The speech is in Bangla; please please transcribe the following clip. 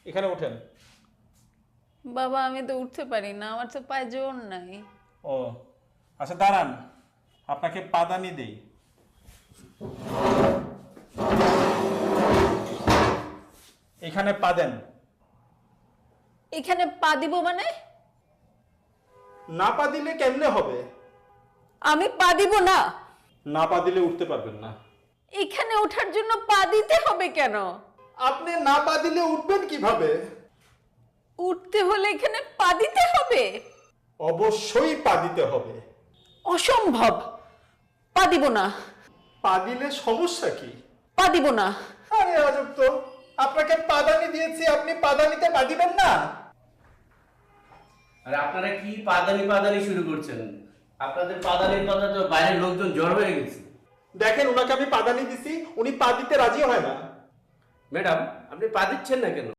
এখানে ওঠেন। বাবা আমি তো উঠতে পারি না, আমার তো পায়ে জোর নাই। ও আচ্ছা দাঁড়ান, আপনাকে পাদানি দেই। এখানে পা দেন। এখানে পা দিব মানে? না পা দিলে কেমনে হবে? আমি পা দিব না। না পা দিলে উঠতে পারবেন না। এখানে ওঠার জন্য পা দিতে হবে কেন? আপনি না পা দিলে উঠবেন কিভাবে? উঠতে হলে এখানে পা দিতে হবে? অবশ্যই পা দিতে হবে। অসম্ভব, পা দিব না। পা দিলে সমস্যা কি? পা দিব না। আরে আজব তো, আপনাকে পাদানি দিয়েছি, আপনি পাদানিতে পা দিবেন না? আরে আপনারা কি পাদানি পাদানি শুরু করছেন? আপনাদের পাদানির কথা তো বাইরের লোকজন জড় হয়ে গেছে। দেখেন ওনাকে আমি পাদানি দিছি, উনি পা দিতে রাজি হয় না। ম্যাডাম, আপনি পা দিচ্ছেন না কেন?